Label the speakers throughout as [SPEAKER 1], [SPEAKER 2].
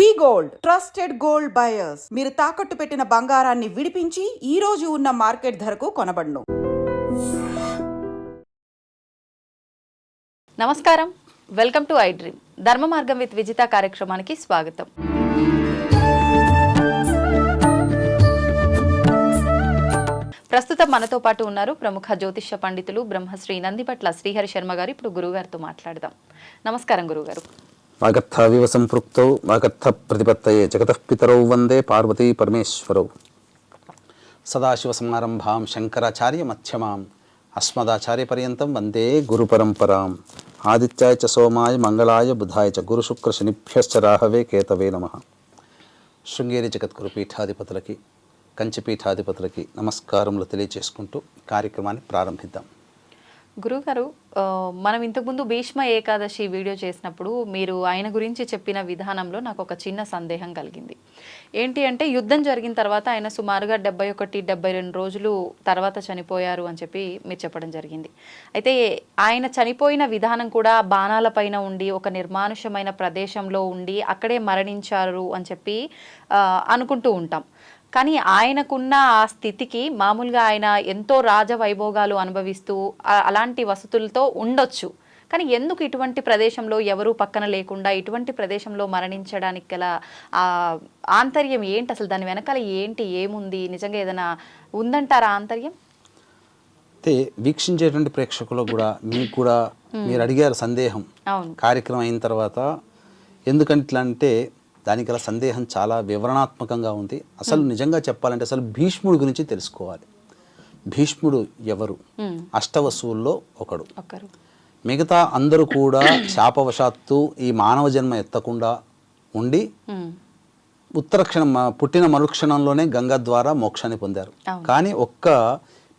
[SPEAKER 1] వి gold trusted gold buyers. మీరు తాకట్టు పెట్టిన బంగారాన్ని విడిపించి ఈ రోజు ఉన్న మార్కెట్ ధరకు కొనబడును.
[SPEAKER 2] నమస్కారం, వెల్కమ్ టు ఐ డ్రీమ్. ధర్మ మార్గం విత్ విజిత కార్యక్రమానికి స్వాగతం. ప్రస్తుతం మనతో పాటు ఉన్నారు ప్రముఖ జ్యోతిష్య పండితులు బ్రహ్మశ్రీ నందిపట్ల శ్రీహరి శర్మ గారు. ఇప్పుడు గురువుగారితో మాట్లాడదాం. నమస్కారం గురువుగారు.
[SPEAKER 3] వాగర్థావివ సంపృక్తౌ వాగర్థ ప్రతిపత్తయే జగతః పితరౌ వందే పార్వతీ పరమేశ్వరౌ. సదాశివసమారంభాం శంకరాచార్య మధ్యమాం అస్మదాచార్య పర్యంతం వందే గురు పరంపరాం. ఆదిత్యాయ చ సోమాయ మంగళాయ బుధాయ చ గురు శుక్ర శనిభ్యశ్చ రాహవే కేతవే నమః. శృంగేరి జగద్గురు పీఠాధిపతులకి కంచిపీఠాధిపతులకి నమస్కారములు తెలియజేసుకుంటూ కార్యక్రమాన్ని ప్రారంభిద్దాం.
[SPEAKER 2] గురుగారు, మనం ఇంతకుముందు భీష్మ ఏకాదశి వీడియో చేసినప్పుడు మీరు ఆయన గురించి చెప్పిన విధానంలో నాకు ఒక చిన్న సందేహం కలిగింది. ఏంటి అంటే, యుద్ధం జరిగిన తర్వాత ఆయన సుమారుగా 71-72 రోజులు తర్వాత చనిపోయారు అని చెప్పి మీరు చెప్పడం జరిగింది. అయితే ఆయన చనిపోయిన విధానం కూడా బాణాల పైన ఉండి ఒక నిర్మానుషమైన ప్రదేశంలో ఉండి అక్కడే మరణించారు అని చెప్పి అనుకుంటూ ఉంటాం. కానీ ఆయనకున్న ఆ స్థితికి మామూలుగా ఆయన ఎంతో రాజవైభోగాలు అనుభవిస్తూ అలాంటి వసతులతో ఉండొచ్చు. కానీ ఎందుకు ఇటువంటి ప్రదేశంలో ఎవరూ పక్కన లేకుండా ఇటువంటి ప్రదేశంలో మరణించడానికి గల ఆంతర్యం ఏంటి? అసలు దాని వెనకాల ఏంటి, ఏముంది? నిజంగా ఏదైనా ఉందంటారా ఆంతర్యం?
[SPEAKER 3] అయితే వీక్షించేటువంటి ప్రేక్షకులు కూడా మీకు కూడా మీరు అడిగారు సందేహం కార్యక్రమం అయిన తర్వాత. ఎందుకంటే ఇట్లా అంటే దానికి గల సందేహం చాలా వివరణాత్మకంగా ఉంది. అసలు నిజంగా చెప్పాలంటే అసలు భీష్ముడి గురించి తెలుసుకోవాలి. భీష్ముడు ఎవరు? అష్టవసువుల్లో ఒకడు. మిగతా అందరూ కూడా శాపవశాత్తు ఈ మానవ జన్మ ఎత్తకుండా ఉండి ఉత్తరక్షణం పుట్టిన మరుక్షణంలోనే గంగ ద్వారా మోక్షాన్ని పొందారు. కానీ ఒక్క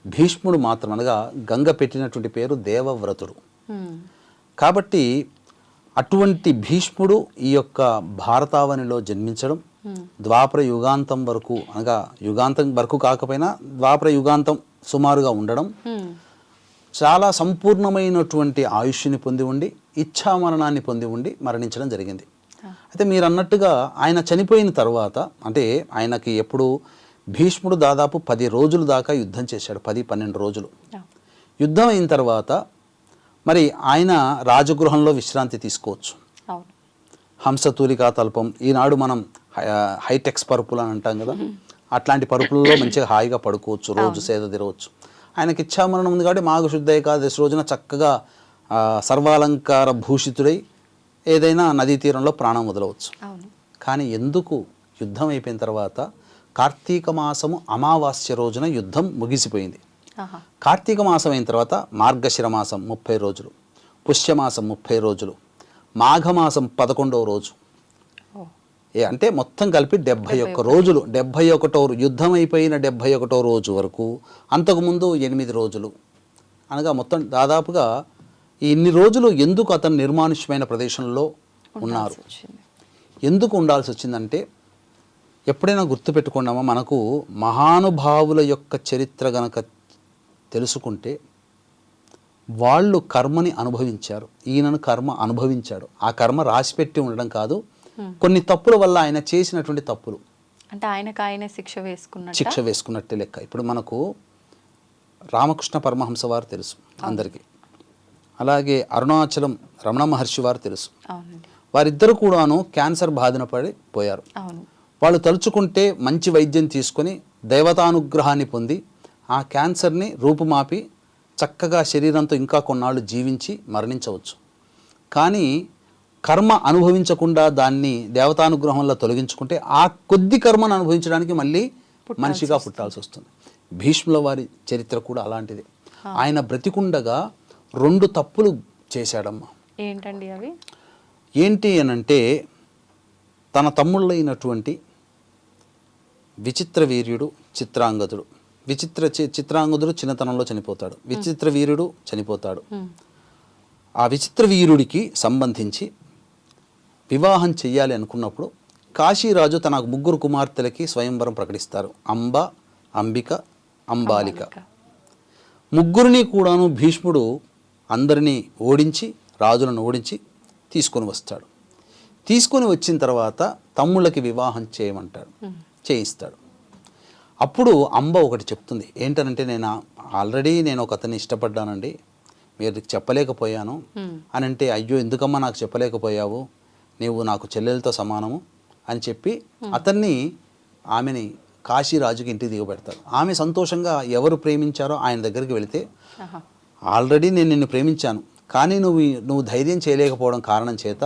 [SPEAKER 3] భీష్ముడు మాత్రం, అనగా గంగ పెట్టినటువంటి పేరు దేవవ్రతుడు. కాబట్టి అటువంటి భీష్ముడు ఈ యొక్క భారతావనిలో జన్మించడం, ద్వాపర యుగాంతం వరకు, అనగా యుగాంతం వరకు కాకపోయినా ద్వాపర యుగాంతం సుమారుగా ఉండడం, చాలా సంపూర్ణమైనటువంటి ఆయుష్ని పొంది ఉండి ఇచ్ఛామరణాన్ని పొంది ఉండి మరణించడం జరిగింది. అయితే మీరు అన్నట్టుగా ఆయన చనిపోయిన తర్వాత, అంటే ఆయనకి ఎప్పుడు భీష్ముడు దాదాపు 10 రోజుల దాకా యుద్ధం చేశాడు, 10-12 రోజులు. యుద్ధం అయిన తర్వాత మరి ఆయన రాజగృహంలో విశ్రాంతి తీసుకోవచ్చు. హంసతూలికా తల్పం, ఈనాడు మనం హైటెక్స్ పరుపులు అని అంటాం కదా, అట్లాంటి పరుపులలో మంచిగా హాయిగా పడుకోవచ్చు, రోజు సేద తిరవచ్చు. ఆయనకి ఇచ్ఛామరణం ఉంది కాబట్టి మాఘశుద్ధ ఏకాదశి రోజున చక్కగా సర్వాలంకార భూషితుడై ఏదైనా నదీ తీరంలో ప్రాణం వదలవచ్చు. కానీ ఎందుకు యుద్ధం అయిపోయిన తర్వాత కార్తీక మాసము అమావాస్య రోజున యుద్ధం ముగిసిపోయింది. కార్తీక మాసం అయిన తర్వాత మార్గశిర మాసం 30 రోజులు, పుష్యమాసం 30 రోజులు, మాఘమాసం 11వ రోజు, అంటే మొత్తం కలిపి 71 రోజులు. 71వ యుద్ధం అయిపోయిన 71వ రోజు వరకు, అంతకుముందు 8 రోజులు, అనగా మొత్తం దాదాపుగా ఇన్ని రోజులు ఎందుకు అతను నిర్మానుష్యమైన ప్రదేశంలో ఉన్నారు? ఎందుకు ఉండాల్సి వచ్చిందంటే, ఎప్పుడైనా గుర్తుపెట్టుకున్నామా, మనకు మహానుభావుల యొక్క చరిత్ర గనక తెలుసుకుంటే వాళ్ళు కర్మని అనుభవించారు, ఈయనను కర్మ అనుభవించాడు. ఆ కర్మ రాసిపెట్టి ఉండడం కాదు, కొన్ని తప్పుల వల్ల ఆయన చేసినటువంటి తప్పులు,
[SPEAKER 2] అంటే ఆయనకు ఆయనే శిక్ష
[SPEAKER 3] వేసుకున్నట్టే లెక్క. ఇప్పుడు మనకు రామకృష్ణ పరమహంస వారు తెలుసు అందరికీ, అలాగే అరుణాచలం రమణ మహర్షి వారు తెలుసు. వారిద్దరు కూడాను క్యాన్సర్ బాధిన పడి పోయారు. వాళ్ళు తలుచుకుంటే మంచి వైద్యం తీసుకొని దైవతానుగ్రహాన్ని పొంది ఆ క్యాన్సర్ని రూపుమాపి చక్కగా శరీరంతో ఇంకా కొన్నాళ్ళు జీవించి మరణించవచ్చు. కానీ కర్మ అనుభవించకుండా దాన్ని దేవతానుగ్రహంలో తొలగించుకుంటే ఆ కొద్ది కర్మను అనుభవించడానికి మళ్ళీ మనిషిగా పుట్టాల్సి వస్తుంది. భీష్ముల వారి చరిత్ర కూడా అలాంటిది. ఆయన బ్రతికుండగా 2 తప్పులు చేశాడమ్మా.
[SPEAKER 2] ఏంటండి అవి?
[SPEAKER 3] ఏంటి అనంటే, తన తమ్ముళ్ళైనటువంటి విచిత్ర వీర్యుడు, చిత్రాంగదుడు. చిత్రాంగదుడు చిన్నతనంలో చనిపోతాడు, విచిత్ర వీరుడు చనిపోతాడు. ఆ విచిత్ర వీరుడికి సంబంధించి వివాహం చెయ్యాలి అనుకున్నప్పుడు కాశీరాజు తన 3 కుమార్తెలకి స్వయంవరం ప్రకటిస్తారు. అంబ, అంబిక, అంబాలిక. 3 కూడాను భీష్ముడు అందరినీ ఓడించి, రాజులను ఓడించి తీసుకొని వస్తాడు. తీసుకొని వచ్చిన తర్వాత తమ్ముళ్ళకి వివాహం చేయమంటాడు, చేయిస్తాడు. అప్పుడు అంబ ఒకటి చెప్తుంది, ఏంటనంటే ఆల్రెడీ నేను ఒక అతన్ని ఇష్టపడ్డానండి, మీరు చెప్పలేకపోయాను అని అంటే, అయ్యో ఎందుకమ్మా నాకు చెప్పలేకపోయావు, నీవు నాకు చెల్లెలతో సమానము అని చెప్పి ఆమెని కాశీరాజుకి ఇంటికి దిగబెడతాడు. ఆమె సంతోషంగా ఎవరు ప్రేమించారో ఆయన దగ్గరికి వెళితే, ఆల్రెడీ నేను నిన్ను ప్రేమించాను, కానీ నువ్వు ధైర్యం చేయలేకపోవడం కారణం చేత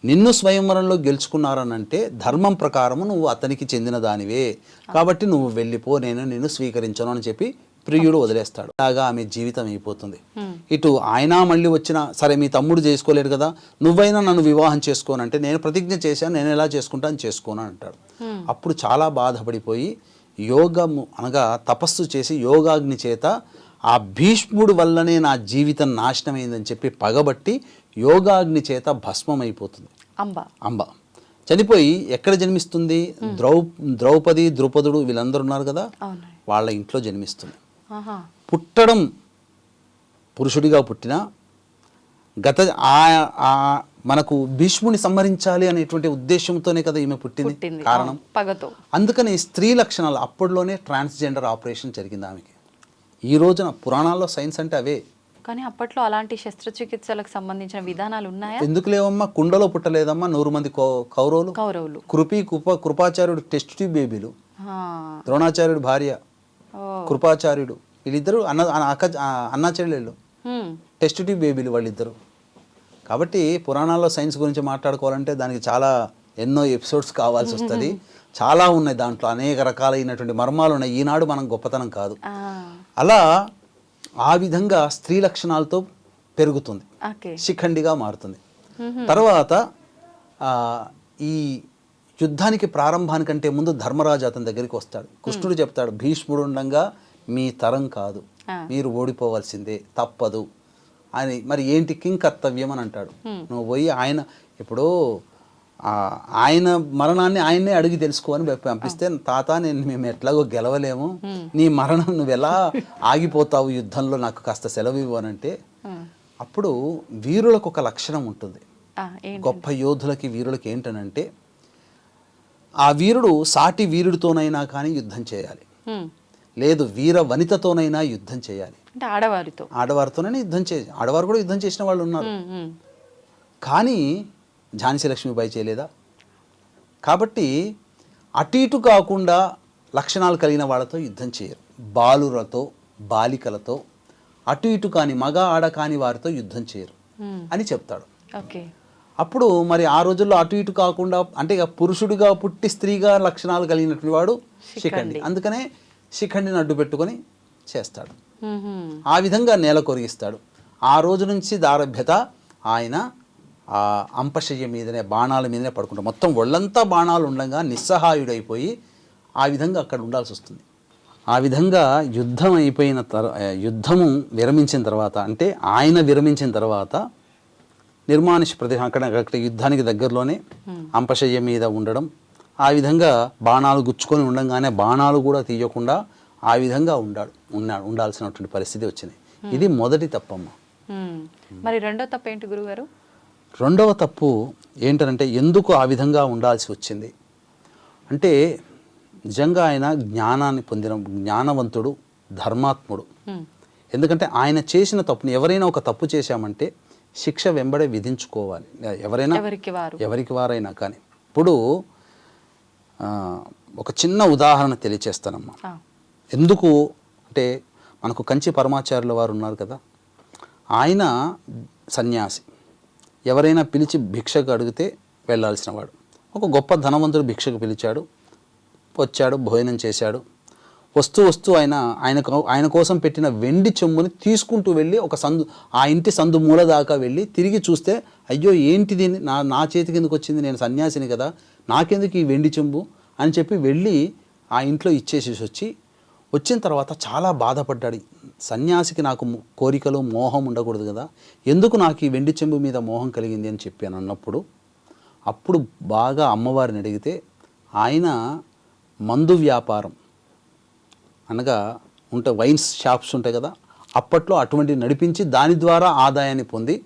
[SPEAKER 3] నిన్ను స్వయంవరంలో గెలుచుకున్నారనంటే ధర్మం ప్రకారము నువ్వు అతనికి చెందిన దానివే, కాబట్టి నువ్వు వెళ్ళిపో, నేను నిన్ను స్వీకరించను అని చెప్పి ప్రియుడు వదిలేస్తాడు. అలాగా ఆమె జీవితం అయిపోతుంది. ఇటు ఆయన మళ్ళీ సరే మీ తమ్ముడు చేసుకోలేడు కదా, నువ్వైనా నన్ను వివాహం చేసుకోనంటే, నేను ప్రతిజ్ఞ చేశాను, నేను ఎలా చేసుకుంటాను చేసుకోను అంటాడు. అప్పుడు చాలా బాధపడిపోయి యోగము అనగా తపస్సు చేసి యోగాగ్ని చేత ఆ భీష్ముడు వల్లనే నా జీవితం నాశనమైందని చెప్పి పగబట్టి యోగాగ్ని చేత భస్మం అయిపోతుంది. అంబ చనిపోయి ఎక్కడ జన్మిస్తుంది? ద్రౌపది, ద్రుపదుడు వీళ్ళందరూ ఉన్నారు కదా, వాళ్ళ ఇంట్లో జన్మిస్తుంది. పుట్టడం పురుషుడిగా పుట్టిన మనకు భీష్ముని సంహరించాలి అనేటువంటి ఉద్దేశంతోనే కదా ఈమె పుట్టింది, కారణం పగతో. అందుకని స్త్రీ లక్షణాలు అప్పట్లోనే ట్రాన్స్జెండర్ ఆపరేషన్ జరిగింది ఆమెకి. ఈ రోజున పురాణాల్లో సైన్స్ అంటే అవే,
[SPEAKER 2] కానీ అప్పట్లో అలాంటి శస్త్రచికిత్సలకు సంబంధించిన విధానాలు ఉన్నాయా? ఎందుకు
[SPEAKER 3] లేవమ్మా, కుండలో పుట్టలేదమ్మా 100 మంది కౌరవులు. కృపాచార్యుడు టెస్ట్ ట్యూబ్ బేబీలు, ద్రోణాచార్యుడు భార్య కృపాచార్యుడు, వీళ్ళిద్దరు అన్నా చెల్లెళ్ళు టెస్ట్ ట్యూబ్ బేబీలు వాళ్ళిద్దరు. కాబట్టి పురాణాల్లో సైన్స్ గురించి మాట్లాడుకోవాలంటే దానికి చాలా ఎన్నో ఎపిసోడ్స్ కావాల్సి వస్తుంది. చాలా ఉన్నాయి, దాంట్లో అనేక రకాలైనటువంటి మర్మాలు ఉన్నాయి. ఈనాడు మనం గొప్పతనం కాదు. అలా ఆ విధంగా స్త్రీ లక్షణాలతో పెరుగుతుంది, శిఖండిగా మారుతుంది. తర్వాత ఈ యుద్ధానికి ప్రారంభానికంటే ముందు ధర్మరాజు అతని దగ్గరికి వస్తాడు. కృష్ణుడు చెప్తాడు, భీష్ముడు ఉండగా మీ తరం కాదు, మీరు ఓడిపోవాల్సిందే, తప్పదు అని. మరి ఏంటి కింకర్తవ్యం అని అంటాడు. నువ్వు పోయి ఇప్పుడు ఆయన మరణాన్ని ఆయన్నే అడిగి తెలుసుకోని పంపిస్తే, తాత మేము ఎట్లాగో గెలవలేము, నీ మరణం నువ్వు ఎలా ఆగిపోతావు యుద్ధంలో, నాకు కాస్త సెలవు ఇవ్వనంటే, అప్పుడు వీరులకు ఒక లక్షణం ఉంటుంది. గొప్ప యోధులకి వీరులకి ఏంటనంటే, ఆ వీరుడు సాటి వీరుడితోనైనా కానీ యుద్ధం చేయాలి, లేదు వీర వనితతోనైనా యుద్ధం చేయాలి. ఆడవారితోనైనా యుద్ధం చేయాలి. ఆడవారు కూడా యుద్ధం చేసిన వాళ్ళు ఉన్నారు, కానీ ఝాన్సీ లక్ష్మీబాయి చేయలేదా? కాబట్టి అటు ఇటు కాకుండా లక్షణాలు కలిగిన వాళ్ళతో యుద్ధం చేయరు. బాలులతో, బాలికలతో, అటు ఇటు కాని మగ ఆడ కాని వారితో యుద్ధం చేయరు అని చెప్తాడు. అప్పుడు మరి ఆ రోజుల్లో అటు ఇటు కాకుండా అంటే ఇక పురుషుడిగా పుట్టి స్త్రీగా లక్షణాలు కలిగినటువంటి వాడు శిఖండి. అందుకనే శిఖండిని అడ్డు పెట్టుకొని చేస్తాడు. ఆ విధంగా నేల కొరిగిస్తాడు. ఆ రోజు నుంచి దారభ్యత ఆయన ఆ అంపశయ్య మీదనే, బాణాల మీదనే పడుకుంటాడు. మొత్తం ఒళ్ళంతా బాణాలు ఉండగా నిస్సహాయుడైపోయి ఆ విధంగా అక్కడ ఉండాల్సి వస్తుంది. ఆ విధంగా యుద్ధము విరమించిన తర్వాత, అంటే ఆయన విరమించిన తర్వాత నిర్మానుష ప్రదేశం అక్కడ యుద్ధానికి దగ్గరలోనే అంపశయ్య మీద ఉండడం, ఆ విధంగా బాణాలు గుచ్చుకొని ఉండగానే బాణాలు కూడా తీయకుండా ఆ విధంగా ఉండాల్సినటువంటి పరిస్థితి వచ్చింది. ఇది మొదటి తప్పమ్మ.
[SPEAKER 2] మరి రెండో తప్పు ఏంటి గురుగారు?
[SPEAKER 3] రెండవ తప్పు ఏంటంటే, ఎందుకు ఆ విధంగా ఉండాల్సి వచ్చింది అంటే, నిజంగా ఆయన జ్ఞానాన్ని పొందిన జ్ఞానవంతుడు, ధర్మాత్ముడు. ఎందుకంటే ఆయన చేసిన తప్పుని, ఎవరైనా ఒక తప్పు చేశామంటే శిక్ష వెంబడే విధించుకోవాలి, ఎవరైనా ఎవరికి వారైనా కానీ. ఇప్పుడు ఒక చిన్న ఉదాహరణ తెలియచేస్తానమ్మా. ఎందుకు అంటే, మనకు కంచి పరమాచార్యుల వారు ఉన్నారు కదా, ఆయన సన్యాసి. ఎవరైనా పిలిచి భిక్షకు అడిగితే వెళ్ళాల్సిన వాడు. ఒక గొప్ప ధనవంతుడు భిక్షకు పిలిచాడు, వచ్చాడు, భోజనం చేశాడు. వస్తూ ఆయన కోసం పెట్టిన వెండి చెంబుని తీసుకుంటూ వెళ్ళి ఆ ఇంటి సందు మూల దాకా వెళ్ళి తిరిగి చూస్తే, అయ్యో ఏంటిది, నా చేతికి ఎందుకు వచ్చింది, నేను సన్యాసిని కదా, నాకెందుకు ఈ వెండి చెంబు అని చెప్పి వెళ్ళి ఆ ఇంట్లో ఇచ్చేసి వచ్చిన తర్వాత చాలా బాధపడ్డాడు. సన్యాసికి నాకు కోరికలు, మోహం ఉండకూడదు కదా, ఎందుకు నాకు ఈ వెండి చెంబు మీద మోహం కలిగింది అని చెప్పాను అన్నప్పుడు, అప్పుడు బాగా అమ్మవారిని అడిగితే, ఆయన మందు వ్యాపారం అనగా వైన్స్ షాప్స్ ఉంటాయి కదా, అప్పట్లో అటువంటి నడిపించి దాని ద్వారా ఆదాయాన్ని పొంది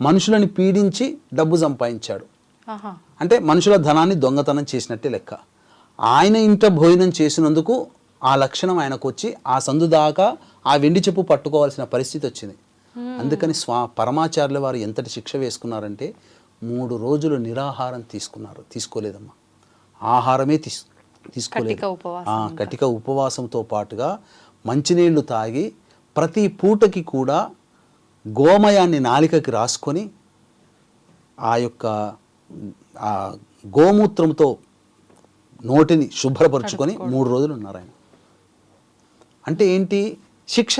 [SPEAKER 3] మనుషులని పీడించి డబ్బు సంపాదించాడు.
[SPEAKER 2] ఆహా.
[SPEAKER 3] అంటే మనుషుల ధనాన్ని దొంగతనం చేసినట్టే లెక్క. ఆయన ఇంట భోజనం చేసినందుకు ఆ లక్షణం ఆయనకు వచ్చి ఆ సందు దాకా ఆ వెండి చెప్పు పట్టుకోవాల్సిన పరిస్థితి వచ్చింది. అందుకని పరమాచార్యుల వారు ఎంతటి శిక్ష వేసుకున్నారంటే 3 రోజులు నిరాహారం తీసుకోలేదమ్మా. ఆహారమే తీసుకోలేదు. కటిక ఉపవాసంతో పాటుగా మంచినీళ్లు తాగి ప్రతి పూటకి కూడా గోమయాన్ని నాలికకి రాసుకొని ఆ యొక్క గోమూత్రంతో నోటిని శుభ్రపరుచుకొని 3 రోజులు ఉన్నారు ఆయన. అంటే ఏంటి శిక్ష?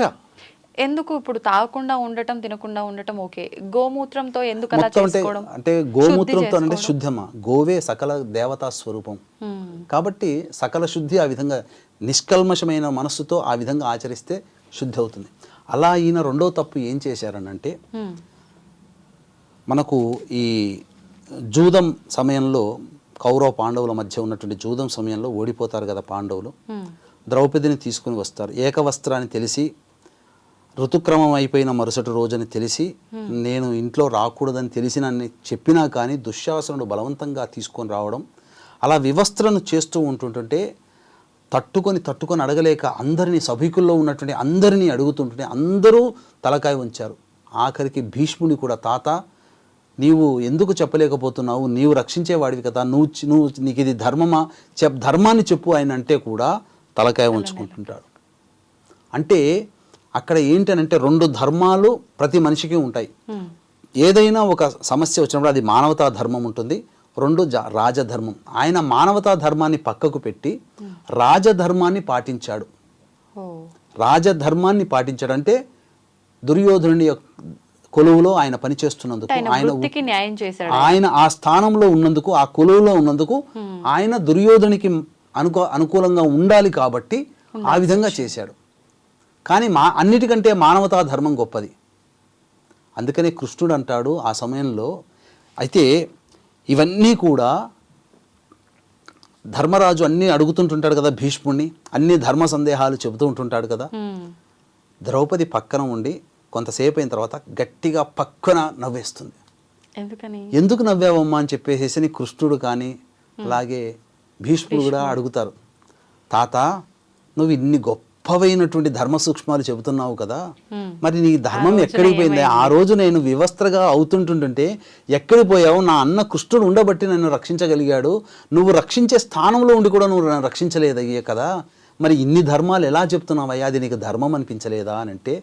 [SPEAKER 2] ఎందుకు ఇప్పుడు తాగకుండా ఉండటం, తినకుండా ఉండటం ఓకే, గోమూత్రంతో ఎందుకు అలా
[SPEAKER 3] మొత్తం
[SPEAKER 2] చేసుకోవడం?
[SPEAKER 3] అంటే గోమూత్రంతో అంటే శుద్ధమా, గోవే సకల దేవతా స్వరూపం కాబట్టి సకల శుద్ధి ఆ విధంగా నిష్కల్మషమైన మనస్సుతో ఆ విధంగా ఆచరిస్తే శుద్ధి అవుతుంది. అలా ఈయన రెండో తప్పు ఏం చేశారనంటే, మనకు ఈ జూదం సమయంలో కౌరవ పాండవుల మధ్య ఉన్నటువంటి జూదం సమయంలో ఓడిపోతారు కదా పాండవులు. ద్రౌపదిని తీసుకుని వస్తారు. ఏకవస్త్రాన్ని తెలిసి ఋతుక్రమం అయిపోయిన మరుసటి రోజని తెలిసి నేను ఇంట్లో రాకూడదని తెలిసినని చెప్పినా కానీ దుశ్శాసనుడు బలవంతంగా తీసుకొని రావడం, అలా వివస్త్రను చేస్తూ ఉంటుంటే తట్టుకొని అడగలేక అందరినీ సభికుల్లో ఉన్నటువంటి అందరినీ అడుగుతుంటుంటే అందరూ తలకాయ ఉంచారు. ఆఖరికి భీష్ముని కూడా, తాత నీవు ఎందుకు చెప్పలేకపోతున్నావు, నీవు రక్షించేవాడివి కదా, నీకు ఇది ధర్మమా, ధర్మాన్ని చెప్పు ఆయన అంటే కూడా తలకాయ ఉంచుకుంటుంటాడు. అంటే అక్కడ ఏంటనంటే 2 ధర్మాలు ప్రతి మనిషికి ఉంటాయి. ఏదైనా ఒక సమస్య వచ్చినప్పుడు అది మానవతా ధర్మం ఉంటుంది, 2 రాజధర్మం. ఆయన మానవతా ధర్మాన్ని పక్కకు పెట్టి రాజధర్మాన్ని పాటించాడు. రాజధర్మాన్ని పాటించాడంటే దుర్యోధనుని కొలువులో ఆయన పనిచేస్తున్నందుకు, ఆయన ఆ స్థానంలో ఉన్నందుకు, ఆ కొలువులో ఉన్నందుకు ఆయన దుర్యోధనికి అనుకూలంగా ఉండాలి కాబట్టి ఆ విధంగా చేశాడు. కానీ అన్నిటికంటే మానవతా ధర్మం గొప్పది. అందుకనే కృష్ణుడు అంటాడు ఆ సమయంలో, అయితే ఇవన్నీ కూడా ధర్మరాజు అన్నీ అడుగుతుంటుంటాడు కదా భీష్ముడిని, అన్ని ధర్మ సందేహాలు చెబుతూ ఉంటుంటాడు కదా. ద్రౌపది పక్కన ఉండి కొంతసేపు అయిన తర్వాత గట్టిగా పక్కన నవ్వేస్తుంది. ఎందుకు నవ్వావమ్మా అని చెప్పేసి కృష్ణుడు కానీ అలాగే భీష్ముడు కూడా అడుగుతారు. తాత నువ్వు ఇన్ని గొప్పవైనటువంటి ధర్మ సూక్ష్మాలు చెబుతున్నావు కదా, మరి నీ ధర్మం ఎక్కడికి పోయింది? ఆ రోజు నేను వివస్త్రగా అవుతుంటుంటే ఎక్కడికి పోయావు? నా అన్న కృష్ణుడు ఉండబట్టి నన్ను రక్షించగలిగాడు, నువ్వు రక్షించే స్థానంలో ఉండి కూడా నువ్వు నన్ను రక్షించలేదయ్యే కదా, మరి ఇన్ని ధర్మాలు ఎలా చెప్తున్నావయ్యా, అది నీకు ధర్మం అనిపించలేదా అని అంటే,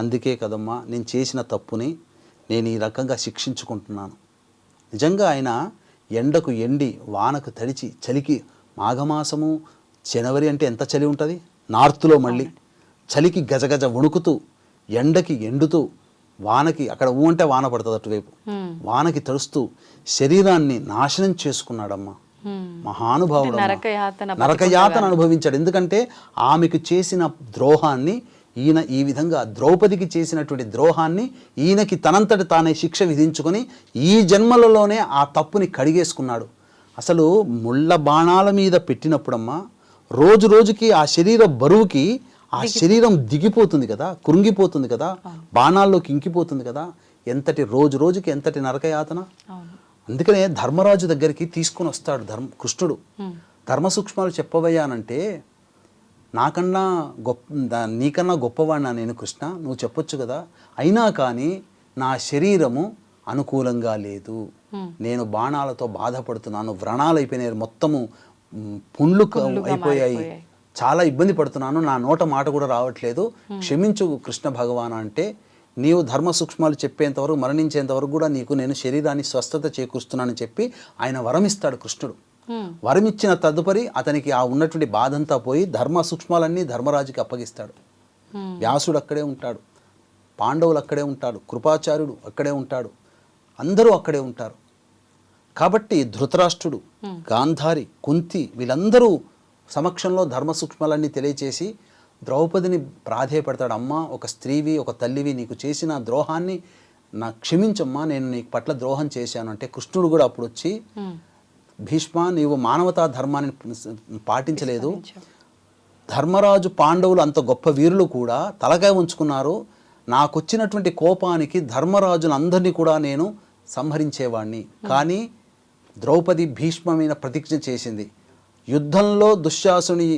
[SPEAKER 3] అందుకే కదమ్మా నేను చేసిన తప్పుని నేను ఈ రకంగా శిక్షించుకుంటున్నాను. నిజంగా ఆయన ఎండకు ఎండి వానకు తడిచి చలికి, మాఘమాసము జనవరి అంటే ఎంత చలి ఉంటుంది నార్త్లో, మళ్ళీ చలికి గజగజ వణుకుతూ ఎండకి ఎండుతూ వానకి అక్కడ అంటే వాన పడుతుంది అటువైపు, వానకి తడుస్తూ శరీరాన్ని నాశనం చేసుకున్నాడమ్మా. మహానుభావుడు, నరకయాతన అనుభవించాడు. ఎందుకంటే ఆమెకు చేసిన ద్రోహాన్ని ఈయన ఈ విధంగా ద్రౌపదికి చేసినటువంటి ద్రోహాన్ని ఈయనకి తనంతటి తానే శిక్ష విధించుకొని ఈ జన్మలలోనే ఆ తప్పుని కడిగేసుకున్నాడు. అసలు ముళ్ళ బాణాల మీద పెట్టినప్పుడమ్మా రోజు రోజుకి ఆ శరీర బరువుకి ఆ శరీరం దిగిపోతుంది కదా, కృంగిపోతుంది కదా, బాణాల్లోకి ఇంకిపోతుంది కదా. ఎంతటి రోజు రోజుకి ఎంతటి నరకయాతన. అందుకనే ధర్మరాజు దగ్గరికి తీసుకొని వస్తాడు కృష్ణుడు. ధర్మ సూక్ష్మాలు చెప్పవయ్యానంటే, నాకన్నా నీకన్నా గొప్పవాడినా నేను కృష్ణ, నువ్వు చెప్పొచ్చు కదా, అయినా కానీ నా శరీరము అనుకూలంగా లేదు, నేను బాణాలతో బాధపడుతున్నాను, వ్రణాలు అయిపోయినాయి, మొత్తము పుండ్లు అయిపోయాయి, చాలా ఇబ్బంది పడుతున్నాను, నా నోట మాట కూడా రావట్లేదు, క్షమించు కృష్ణ భగవాన్ అంటే, నీవు ధర్మ సూక్ష్మాలు చెప్పేంతవరకు, మరణించేంతవరకు కూడా నీకు నేను శరీరాన్ని స్వస్థత చేకూరుస్తున్నానని చెప్పి ఆయన వరమిస్తాడు కృష్ణుడు. వరమిచ్చిన తదుపరి అతనికి ఆ ఉన్నటువంటి బాధంతా పోయి ధర్మ సూక్ష్మాలన్నీ ధర్మరాజుకి అప్పగిస్తాడు. వ్యాసుడు అక్కడే ఉంటాడు, పాండవులు అక్కడే ఉంటాడు, కృపాచార్యుడు అక్కడే ఉంటాడు, అందరూ అక్కడే ఉంటారు. కాబట్టి ధృతరాష్ట్రుడు, గాంధారి, కుంతి వీళ్ళందరూ సమక్షంలో ధర్మ సూక్ష్మాలన్నీ తెలియచేసి ద్రౌపదిని ప్రాధేయపడతాడు. అమ్మ, ఒక స్త్రీవి, ఒక తల్లివి, నీకు చేసిన ద్రోహాన్ని నాకు క్షమించమ్మా, నేను నీకు పట్ల ద్రోహం చేశాను అంటే కృష్ణుడు కూడా అప్పుడు వచ్చి, భీష్మ నీవు మానవతా ధర్మాన్ని పాటించలేదు, ధర్మరాజు పాండవులు అంత గొప్ప వీరులు కూడా తలకాయ ఉంచుకున్నారు, నాకొచ్చినటువంటి కోపానికి ధర్మరాజులందరినీ కూడా నేను సంహరించేవాడిని, కానీ ద్రౌపది భీష్మ మీద ప్రతిజ్ఞ చేసింది, యుద్ధంలో దుశ్శాసుని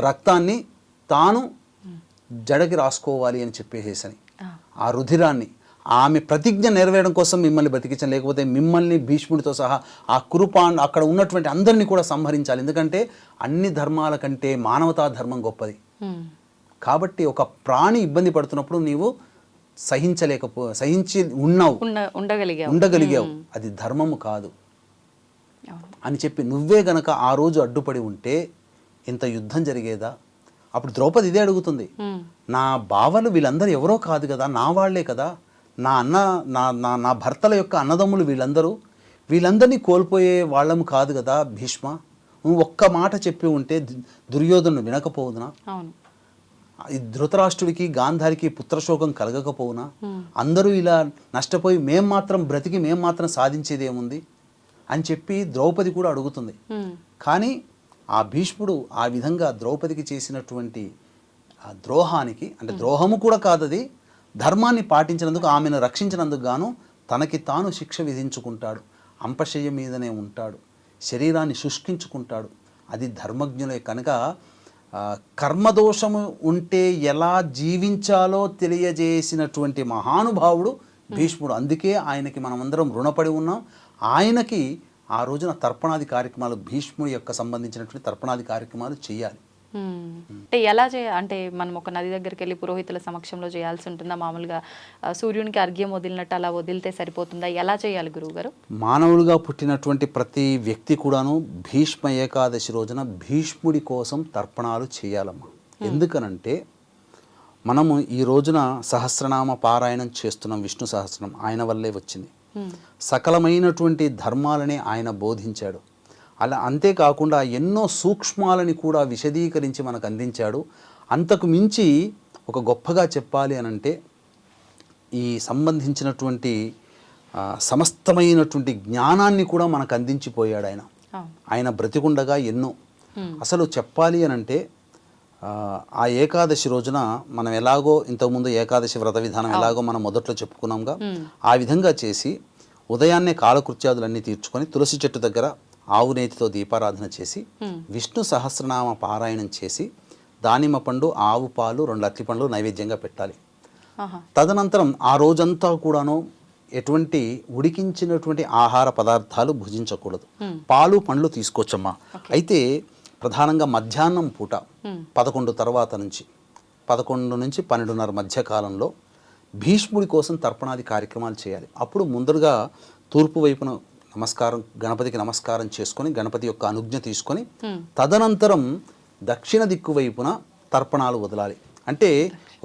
[SPEAKER 3] రక్తాన్ని తాను జడకి రాసుకోవాలి అని చెప్పేసేసని ఆ రుధిరాన్ని ఆమె ప్రతిజ్ఞ నెరవేరడం కోసం మిమ్మల్ని బతికించాను, లేకపోతే మిమ్మల్ని భీష్ముడితో సహా ఆ కురుపాన్ అక్కడ ఉన్నటువంటి అందరినీ కూడా సంహరించాలి. ఎందుకంటే అన్ని ధర్మాల కంటే మానవతా ధర్మం గొప్పది. కాబట్టి ఒక ప్రాణి ఇబ్బంది పడుతున్నప్పుడు నీవు సహించి ఉండగలిగావు, అది ధర్మము కాదు అని చెప్పి నువ్వే గనక ఆ రోజు అడ్డుపడి ఉంటే ఇంత యుద్ధం జరిగేదా? అప్పుడు ద్రౌపది ఇదే అడుగుతుంది, నా బావలు వీళ్ళందరూ ఎవరో కాదు కదా, నా వాళ్లే కదా, నా భర్తల యొక్క అన్నదమ్ములు వీళ్ళందరినీ కోల్పోయే వాళ్ళము కాదు కదా భీష్మ, నువ్వు ఒక్క మాట చెప్పి ఉంటే దుర్యోధను వినకపోవునా, ధృతరాష్ట్రుడికి గాంధారికి పుత్రశోకం కలగకపోవునా, అందరూ ఇలా నష్టపోయి మేం మాత్రం సాధించేది ఏముంది అని చెప్పి ద్రౌపది కూడా అడుగుతుంది. కానీ ఆ భీష్ముడు ఆ విధంగా ద్రౌపదికి చేసినటువంటి ఆ ద్రోహానికి, అంటే ద్రోహము కూడా కాదది, ధర్మాన్ని పాటించినందుకు, ఆమెను రక్షించినందుకు గాను తనకి తాను శిక్ష విధించుకుంటాడు. అంపశయ్య మీదనే ఉంటాడు, శరీరాన్ని శుష్కించుకుంటాడు. అది ధర్మజ్ఞులే కనుక కర్మదోషము ఉంటే ఎలా జీవించాలో తెలియజేసినటువంటి మహానుభావుడు భీష్ముడు. అందుకే ఆయనకి మనమందరం రుణపడి ఉన్నాం. ఆయనకి ఆ రోజున తర్పణాది కార్యక్రమాలు, భీష్ముడి యొక్క సంబంధించినటువంటి తర్పణాది కార్యక్రమాలు చేయాలి.
[SPEAKER 2] అంటే ఎలా అంటే మనం ఒక నది దగ్గరికి వెళ్ళి పురోహితుల సమక్షంలో చేయాల్సి ఉంటుందా? మామూలుగా సూర్యునికి అర్ఘ్యం వదిలినట్టు అలా వదిలితే సరిపోతుందా? ఎలా చేయాలి గురువు గారు?
[SPEAKER 3] మానవులుగా పుట్టినటువంటి ప్రతి వ్యక్తి కూడాను భీష్మ ఏకాదశి రోజున భీష్ముడి కోసం తర్పణాలు చేయాలమ్మా. ఎందుకనంటే మనము ఈ రోజున సహస్రనామ పారాయణం చేస్తున్నాం, విష్ణు సహస్రనామం ఆయన వల్లే వచ్చింది. సకలమైనటువంటి ధర్మాలని ఆయన బోధించాడు. అలా అంతేకాకుండా ఎన్నో సూక్ష్మాలని కూడా విశదీకరించి మనకు అందించాడు. అంతకు మించి ఒక గొప్పగా చెప్పాలి అనంటే ఈ సంబంధించినటువంటి సమస్తమైనటువంటి జ్ఞానాన్ని కూడా మనకు అందించిపోయాడు ఆయన బ్రతికుండగా ఎన్నో. అసలు చెప్పాలి అనంటే ఆ ఏకాదశి రోజున మనం ఎలాగో ఇంతకుముందు ఏకాదశి వ్రత విధానం ఎలాగో మనం మొదట్లో చెప్పుకున్నాంగా, ఆ విధంగా చేసి ఉదయాన్నే కాలకృత్యాదులన్నీ తీర్చుకొని తులసి చెట్టు దగ్గర ఆవు నేతితో దీపారాధన చేసి విష్ణు సహస్రనామ పారాయణం చేసి దానిమ్మ పండు, ఆవు పాలు, 2 అరటి పండ్లు నైవేద్యంగా పెట్టాలి. తదనంతరం ఆ రోజంతా కూడాను ఎటువంటి ఉడికించినటువంటి ఆహార పదార్థాలు భుజించకూడదు. పాలు పండ్లు తీసుకోవచ్చమ్మా. అయితే ప్రధానంగా మధ్యాహ్నం పూట 11 తర్వాత నుంచి 11 నుంచి 12:30 మధ్య కాలంలో భీష్ముడి కోసం తర్పణాది కార్యక్రమాలు చేయాలి. అప్పుడు ముందరుగా తూర్పు వైపున గణపతికి నమస్కారం చేసుకొని గణపతి యొక్క అనుజ్ఞ తీసుకొని తదనంతరం దక్షిణ దిక్కు వైపున తర్పణాలు వదలాలి. అంటే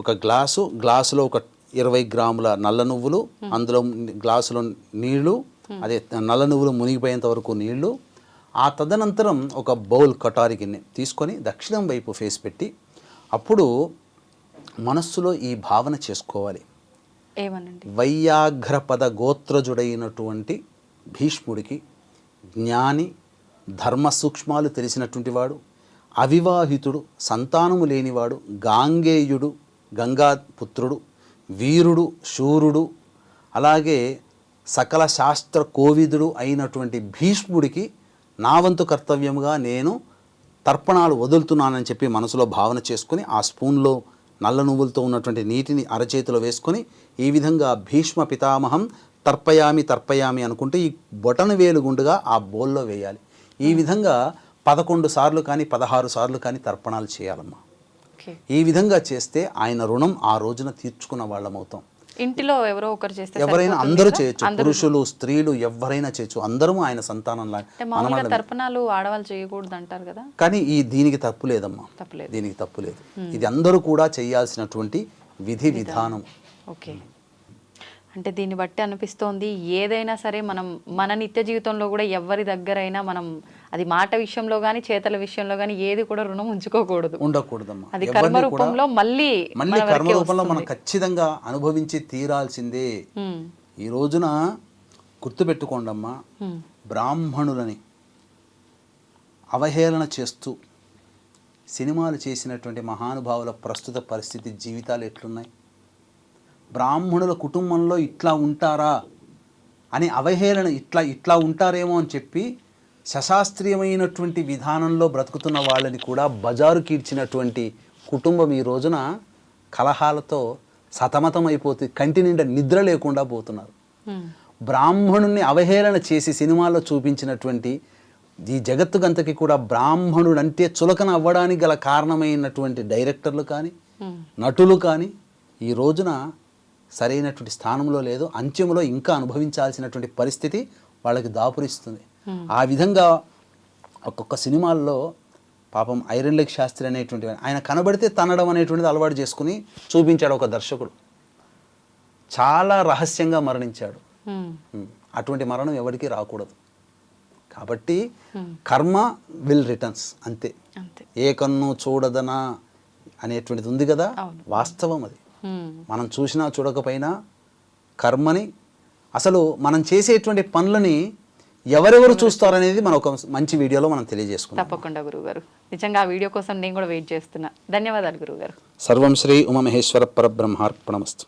[SPEAKER 3] ఒక గ్లాసులో ఒక 20 గ్రాముల నల్ల నువ్వులు, అందులో గ్లాసులో నీళ్లు, అదే నల్ల నువ్వులు మునిగిపోయేంత వరకు నీళ్లు, ఆ తదనంతరం ఒక బౌల్ కటారి గిన్నె తీసుకొని దక్షిణం వైపు ఫేస్ పెట్టి అప్పుడు మనస్సులో ఈ భావన చేసుకోవాలి. వైయాఘ్రపద గోత్రజుడైనటువంటి భీష్ముడికి జ్ఞాని, ధర్మ సూక్ష్మాలు తెలిసినటువంటి వాడు, అవివాహితుడు, సంతానము లేనివాడు, గాంగేయుడు, గంగాపుత్రుడు, వీరుడు, శూరుడు, అలాగే సకల శాస్త్ర కోవిదుడు అయినటువంటి భీష్ముడికి నా వంతు కర్తవ్యముగా నేను తర్పణాలు వదులుతున్నానని చెప్పి మనసులో భావన చేసుకుని ఆ స్పూన్లో నల్ల నువ్వులతో ఉన్నటువంటి నీటిని అరచేతిలో వేసుకొని ఈ విధంగా భీష్మ పితామహం తర్పయామి అనుకుంటూ ఈ బొటన వేలు గుండుగా ఆ బోల్లో వేయాలి. ఈ విధంగా 11 సార్లు కానీ 16 సార్లు కానీ తర్పణాలు చేయాలమ్మా. ఈ విధంగా చేస్తే ఆయన రుణం ఆ రోజున తీర్చుకున్న వాళ్ళమవుతాం.
[SPEAKER 2] ఇంటిలో ఎవరో ఒకరు చేస్తే
[SPEAKER 3] ఎవరైనా అందరూ చేయొచ్చు, పురుషులు స్త్రీలు ఎవరైనా చేయొచ్చు, అందరము ఆయన సంతానం
[SPEAKER 2] లాగా. తర్పణాలు ఆడవాళ్ళు చేయకూడదు అంటారు కదా,
[SPEAKER 3] కానీ దీనికి తప్పు లేదమ్మా, దీనికి తప్పు లేదు. ఇది అందరూ కూడా చేయాల్సినటువంటి విధి విధానం.
[SPEAKER 2] ఓకే, అంటే దీన్ని బట్టి అనిపిస్తోంది ఏదైనా సరే మనం మన నిత్య జీవితంలో కూడా ఎవరి దగ్గరైనా మనం అది మాట విషయంలో కానీ చేతల విషయంలో కానీ ఏది కూడా రుణం
[SPEAKER 3] ఉండకూడదమ్మా.
[SPEAKER 2] అది కర్మ రూపంలో మళ్ళీ
[SPEAKER 3] కర్మ రూపంలో మనం ఖచ్చితంగా అనుభవించి తీరాల్సిందే. ఈ రోజున గుర్తుపెట్టుకోండమ్మా, బ్రాహ్మణులని అవహేళన చేస్తూ సినిమాలు చేసినటువంటి మహానుభావుల ప్రస్తుత పరిస్థితి, జీవితాలు ఎట్లున్నాయి? బ్రాహ్మణుల కుటుంబంలో ఇట్లా ఉంటారా అని అవహేళన ఇట్లా ఉంటారేమో అని చెప్పి శశాస్త్రీయమైనటువంటి విధానంలో బ్రతుకుతున్న వాళ్ళని కూడా బజారు కీడ్చినటువంటి కుటుంబం ఈ రోజున కలహాలతో సతమతమైపోతే కంటి నిండా నిద్ర లేకుండా పోతున్నారు. బ్రాహ్మణుణ్ణి అవహేళన చేసి సినిమాల్లో చూపించినటువంటి ఈ జగత్తుకంతకి కూడా బ్రాహ్మణుడు అంటే చులకన అవ్వడానికి గల కారణమైనటువంటి డైరెక్టర్లు కానీ నటులు కానీ ఈ రోజున సరైనటువంటి స్థానంలో లేదు. అంత్యంలో ఇంకా అనుభవించాల్సినటువంటి పరిస్థితి వాళ్ళకి దాపురిస్తుంది. ఆ విధంగా ఒక్కొక్క సినిమాల్లో పాపం ఐరన్ లెగ్ శాస్త్రి అనేటువంటి ఆయన కనబడితే తనడం అనేటువంటిది అలవాటు చేసుకుని చూపించాడు ఒక దర్శకుడు. చాలా రహస్యంగా మరణించాడు. అటువంటి మరణం ఎవరికి రాకూడదు. కాబట్టి కర్మ విల్ రిటర్న్స్ అంతే. ఏ కన్ను చూడదనా అనేటువంటిది ఉంది కదా, వాస్తవం అది. మనం చూసినా చూడకపోయినా కర్మని అసలు మనం చేసేటువంటి పనులని ఎవరెవరు చూస్తారనేది మనం ఒక మంచి వీడియోలో మనం తెలియజేసుకుంటాం.
[SPEAKER 2] తప్పకుండా గురువుగారు, నిజంగా ఆ వీడియో కోసం నేను కూడా వెయిట్ చేస్తున్నా. ధన్యవాదాలు గురువుగారు.
[SPEAKER 3] సర్వం శ్రీ ఉమామహేశ్వర పరబ్రహ్మార్పణమస్తు.